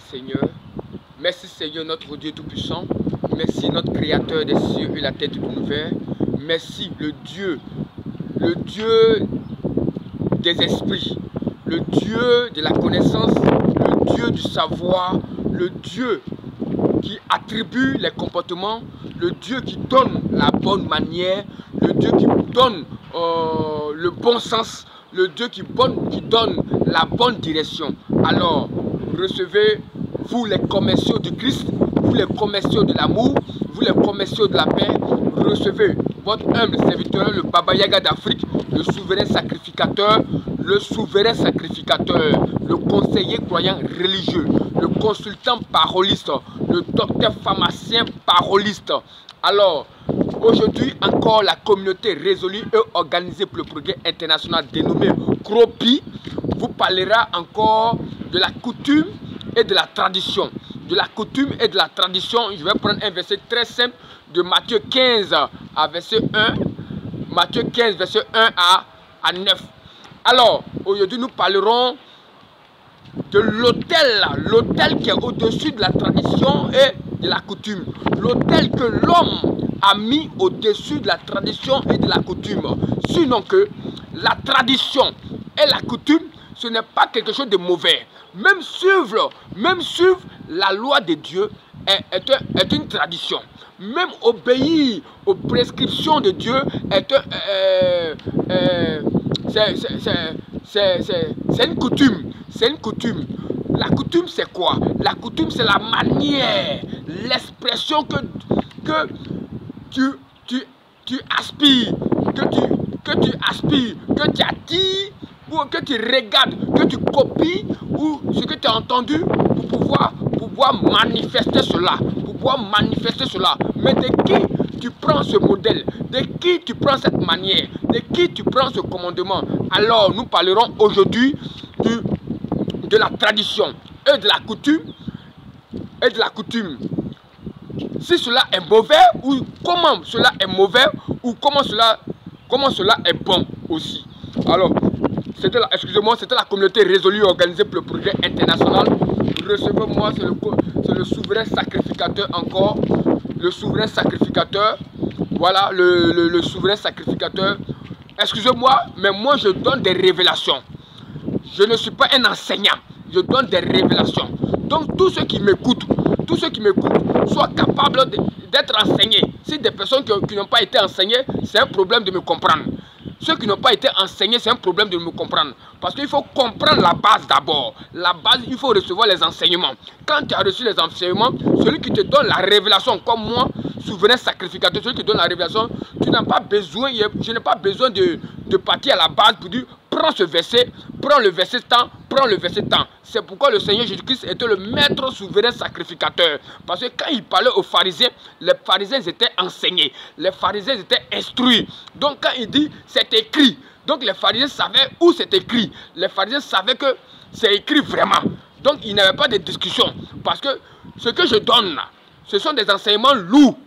Seigneur. Merci Seigneur notre Dieu Tout-Puissant. Merci notre Créateur des cieux et la terre tout univers. Merci le Dieu des esprits, le Dieu de la connaissance, le Dieu du savoir, le Dieu qui attribue les comportements, le Dieu qui donne la bonne manière, le Dieu qui donne le bon sens, le Dieu qui donne la bonne direction. Alors, recevez, vous les commerciaux du Christ, vous les commerciaux de l'amour, vous les commerciaux de la paix, recevez votre humble serviteur, le Baba Yaga d'Afrique, le souverain sacrificateur, le conseiller croyant religieux, le consultant paroliste, le docteur pharmacien paroliste. Alors, aujourd'hui encore, la communauté résolue et organisée pour le progrès international dénommée CROPI vous parlera encore de la coutume et de la tradition. De la coutume et de la tradition, je vais prendre un verset très simple de Matthieu 15 à verset 1. Matthieu 15, verset 1 à 9. Alors, aujourd'hui, nous parlerons de l'autel qui est au-dessus de la tradition et de la coutume. L'autel que l'homme a mis au-dessus de la tradition et de la coutume. Sinon que la tradition et la coutume, ce n'est pas quelque chose de mauvais. Même suivre la loi de Dieu est une tradition. Même obéir aux prescriptions de Dieu c'est une coutume. C'est une coutume. La coutume, c'est quoi? La coutume, c'est la manière, l'expression que tu aspires, que tu attires, ou que tu regardes, que tu copies, ou ce que tu as entendu pour pouvoir manifester cela. Mais de qui tu prends ce modèle? De qui tu prends cette manière? De qui tu prends ce commandement? Alors, nous parlerons aujourd'hui de la tradition et de la coutume. Si cela est mauvais, ou comment cela est mauvais, ou comment cela est bon aussi. Alors, c'était la communauté résolue organisée pour le progrès international. Recevez-moi, c'est le souverain sacrificateur encore. Le souverain sacrificateur. Voilà, le souverain sacrificateur. Excusez-moi, mais moi je donne des révélations. Je ne suis pas un enseignant. Je donne des révélations. Donc tous ceux qui m'écoutent, soient capables d'être enseignés. Si des personnes qui n'ont pas été enseignées, c'est un problème de me comprendre. Ceux qui n'ont pas été enseignés, c'est un problème de me comprendre. Parce qu'il faut comprendre la base d'abord. La base, il faut recevoir les enseignements. Quand tu as reçu les enseignements, celui qui te donne la révélation, comme moi, souverain sacrificateur, celui qui donne la révélation, tu n'as pas besoin, je n'ai pas besoin de partir à la base pour dire, prends ce verset, prends le verset tant, prends le verset tant. C'est pourquoi le Seigneur Jésus-Christ était le maître souverain sacrificateur. Parce que quand il parlait aux pharisiens, les pharisiens étaient enseignés, les pharisiens étaient instruits. Donc quand il dit, c'est écrit, donc les pharisiens savaient où c'est écrit. Les pharisiens savaient que c'est écrit vraiment. Donc il n'y avait pas de discussion. Parce que ce que je donne là, ce sont des enseignements lourds.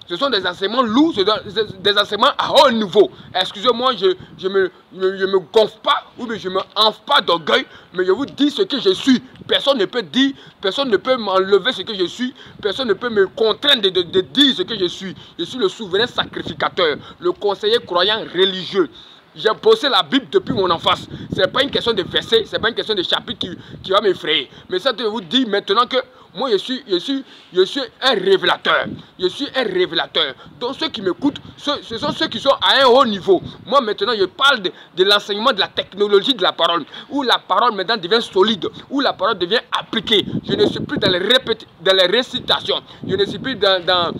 Ce sont des enseignements lourds, des enseignements à haut niveau. Excusez-moi, je me gonfle pas ou bien je me enfle pas d'orgueil, mais je vous dis ce que je suis. Personne ne peut dire, personne ne peut m'enlever ce que je suis, personne ne peut me contraindre de dire ce que je suis. Je suis le souverain sacrificateur, le conseiller croyant religieux. J'ai bossé la Bible depuis mon enfance. Ce n'est pas une question de verset, ce n'est pas une question de chapitre qui va m'effrayer. Mais ça, je vous dis maintenant que moi, je suis un révélateur. Je suis un révélateur. Donc, ceux qui m'écoutent, ce sont ceux qui sont à un haut niveau. Moi, maintenant, je parle de l'enseignement de la technologie de la parole. Où la parole, maintenant, devient solide. Où la parole devient appliquée. Je ne suis plus dans les récitations. Je ne suis plus dans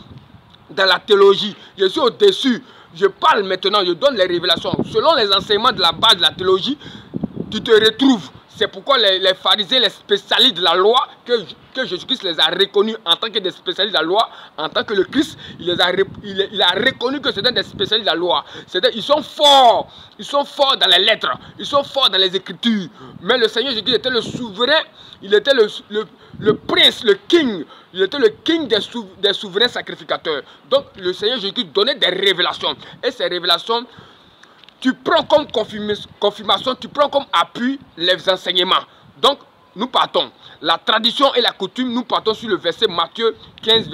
la théologie. Je suis au-dessus. Je parle maintenant, je donne les révélations. Selon les enseignements de la base de la théologie, tu te retrouves. C'est pourquoi les pharisiens, les spécialistes de la loi, que Jésus-Christ les a reconnus en tant que des spécialistes de la loi, en tant que le Christ, il a reconnu que c'était des spécialistes de la loi. Ils sont forts dans les lettres, ils sont forts dans les écritures. Mais le Seigneur Jésus était le souverain, il était le prince, le king, il était le king des souverains sacrificateurs. Donc le Seigneur Jésus donnait des révélations. Et ces révélations, tu prends comme confirmation, tu prends comme appui les enseignements. Donc, nous partons. La tradition et la coutume, nous partons sur le verset Matthieu 15,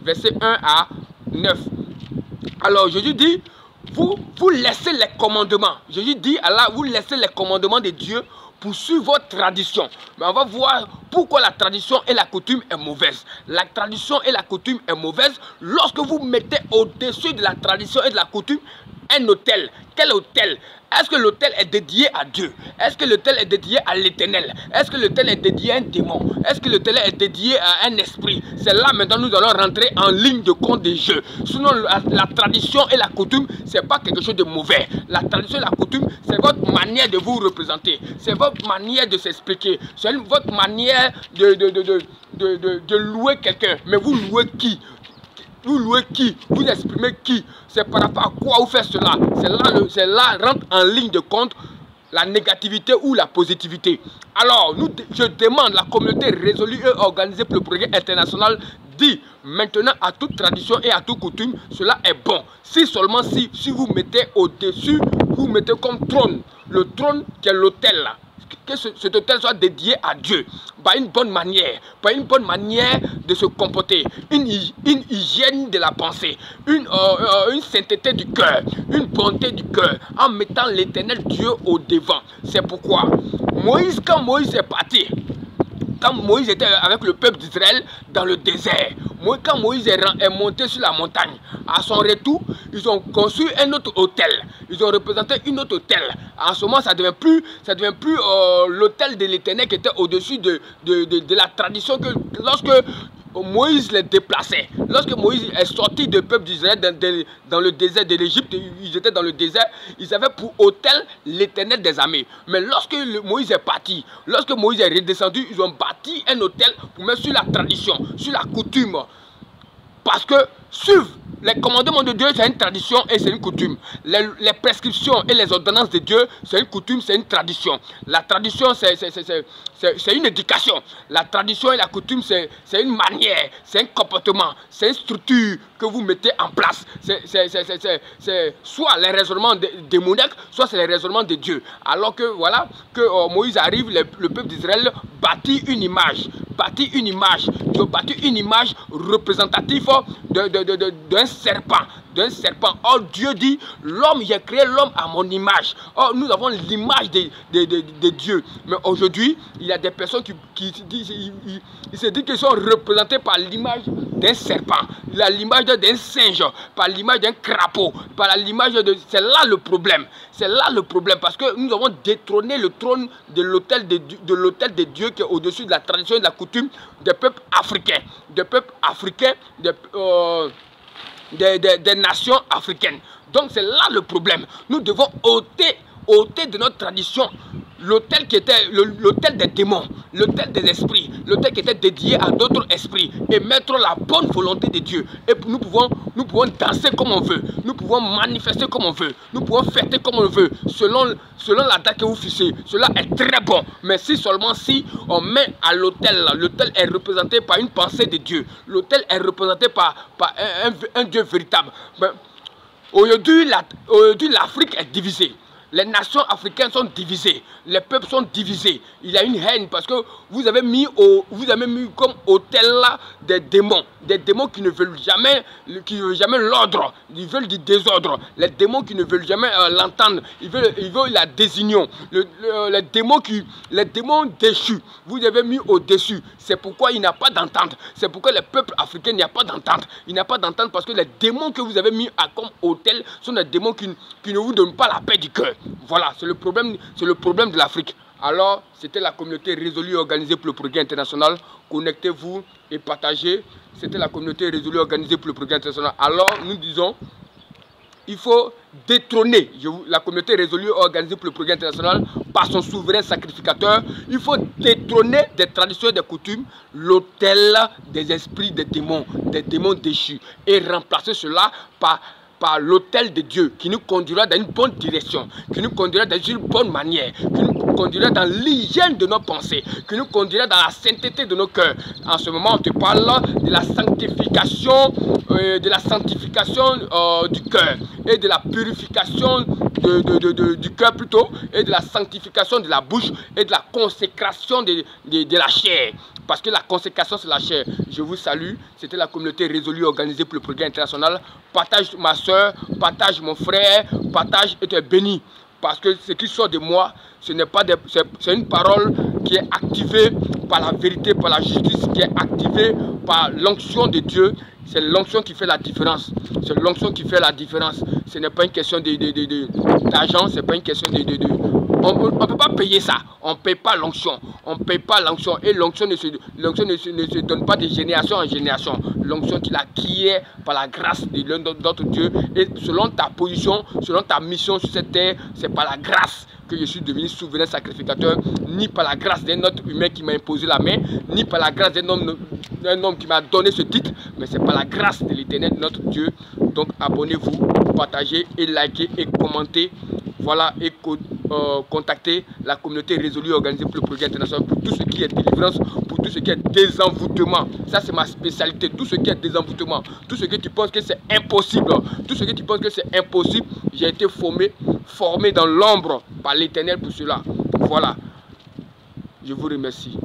verset 1 à 9. Alors Jésus dit, vous laissez les commandements. Jésus dit, Allah, vous laissez les commandements de Dieu pour suivre votre tradition. Mais on va voir pourquoi la tradition et la coutume est mauvaise. La tradition et la coutume est mauvaise lorsque vous mettez au-dessus de la tradition et de la coutume un autel. Quel autel? Est-ce que l'autel est dédié à Dieu? Est-ce que l'autel est dédié à l'Éternel? Est-ce que l'autel est dédié à un démon? Est-ce que l'autel est dédié à un esprit? C'est là maintenant nous allons rentrer en ligne de compte des jeux. Sinon la tradition et la coutume, c'est pas quelque chose de mauvais. La tradition et la coutume, c'est votre manière de vous représenter. C'est votre manière de s'expliquer. C'est votre manière de louer quelqu'un. Mais vous louez qui? Vous louez qui? Vous exprimez qui? C'est par rapport à quoi vous faites cela? C'est là rentre en ligne de compte la négativité ou la positivité. Alors, je demande, la communauté résolue et organisée pour le progrès international dit maintenant à toute tradition et à toute coutume, cela est bon. Si seulement si vous mettez au-dessus, vous mettez comme trône, le trône qui est l'autel là. Que cet autel soit dédié à Dieu, par une bonne manière, de se comporter, une hygiène de la pensée, une sainteté du cœur, une bonté du cœur, en mettant l'Éternel Dieu au devant. C'est pourquoi quand Moïse est parti, quand Moïse était avec le peuple d'Israël dans le désert, quand Moïse est monté sur la montagne, à son retour, ils ont construit un autre autel. Ils ont représenté une autre autel. En ce moment, ça ne devient plus l'autel de l'Éternel qui était au-dessus de la tradition que lorsque Moïse les déplaçait. Lorsque Moïse est sorti du peuple d'Israël dans le désert de l'Égypte, ils étaient dans le désert, ils avaient pour autel l'Éternel des armées. Mais lorsque Moïse est parti, lorsque Moïse est redescendu, ils ont bâti un autel pour mettre sur la tradition, sur la coutume. Parce que suivre les commandements de Dieu, c'est une tradition et c'est une coutume. Les prescriptions et les ordonnances de Dieu, c'est une coutume, c'est une tradition. La tradition, c'est une éducation. La tradition et la coutume, c'est une manière, c'est un comportement, c'est une structure que vous mettez en place. C'est soit les raisonnements démoniaques, soit c'est les raisonnements de Dieu. Alors que voilà, que Moïse arrive, le peuple d'Israël bâtit une image. Ils ont bâti une image représentative d'un serpent. Or Dieu dit, l'homme, j'ai créé l'homme à mon image. Or nous avons l'image de Dieu. Mais aujourd'hui, il y a des personnes qui se disent qu'ils sont représentés par l'image d'un serpent, l'image d'un singe, par l'image d'un crapaud, par l'image de... C'est là le problème. Parce que nous avons détrôné le trône de l'autel de Dieu qui est au-dessus de la tradition et de la coutume des peuples africains. Des nations africaines. Donc c'est là le problème. Nous devons ôter de notre tradition l'autel qui était l'autel des démons, l'autel des esprits, l'autel qui était dédié à d'autres esprits, et mettre la bonne volonté de Dieu. Et nous pouvons danser comme on veut, nous pouvons manifester comme on veut, nous pouvons fêter comme on veut, selon la date que vous fixez. Cela est très bon. Mais si on met à l'autel, l'autel est représenté par une pensée de Dieu, l'autel est représenté par un Dieu véritable. Aujourd'hui, l'Afrique est divisée. Les nations africaines sont divisées, les peuples sont divisés. Il y a une haine parce que vous avez mis comme autel là des démons qui ne veulent jamais l'ordre, ils veulent du désordre. Les démons qui ne veulent jamais l'entendre, ils veulent la désunion. Les démons déchus, vous avez mis au-dessus. C'est pourquoi il n'y a pas d'entente. C'est pourquoi les peuples africains, il n'y a pas d'entente. Il n'y a pas d'entente parce que les démons que vous avez mis comme autel sont des démons qui ne vous donnent pas la paix du cœur. Voilà, c'est le problème de l'Afrique. Alors, c'était la communauté résolue et organisée pour le progrès international. Connectez-vous et partagez. C'était la communauté résolue et organisée pour le progrès international. Alors, nous disons, il faut détrôner la communauté résolue et organisée pour le progrès international par son souverain sacrificateur. Il faut détrôner des traditions et des coutumes l'autel des esprits des démons déchus et remplacer cela par l'autel de Dieu qui nous conduira dans une bonne direction, qui nous conduira dans une bonne manière, qui nous conduira dans l'hygiène de nos pensées, qui nous conduira dans la sainteté de nos cœurs. En ce moment, on te parle de la sanctification de la sanctification du cœur et de la purification du cœur plutôt, et de la sanctification de la bouche et de la consécration de la chair. Parce que la consécration, c'est la chair. Je vous salue. C'était la communauté résolue organisée pour le progrès international. Partage ma soeur, partage mon frère, partage et tu es béni. Parce que ce qui sort de moi, ce n'est pas c'est une parole qui est activée par la vérité, par la justice, qui est activée par l'onction de Dieu. C'est l'onction qui fait la différence. C'est l'onction qui fait la différence. Ce n'est pas une question d'argent, ce n'est pas une question on ne peut pas payer ça. On ne paye pas l'onction. On ne paye pas l'onction. Et l'onction ne se donne pas de génération en génération. L'onction, tu l'acquiers par la grâce de notre Dieu. Et selon ta position, selon ta mission sur cette terre, c'est par la grâce que je suis devenu souverain sacrificateur, ni par la grâce d'un autre humain qui m'a imposé la main, ni par la grâce d'un homme qui m'a donné ce titre, mais c'est par la grâce de l'Éternel, notre Dieu. Donc abonnez-vous, partagez et likez et commentez. Voilà, et contactez la communauté résolue organisée pour le progrès international pour tout ce qui est délivrance, pour tout ce qui est désenvoûtement. Ça, c'est ma spécialité. Tout ce qui est désenvoûtement, tout ce que tu penses que c'est impossible, tout ce que tu penses que c'est impossible, j'ai été formé dans l'ombre par l'Éternel pour cela. Voilà. Je vous remercie.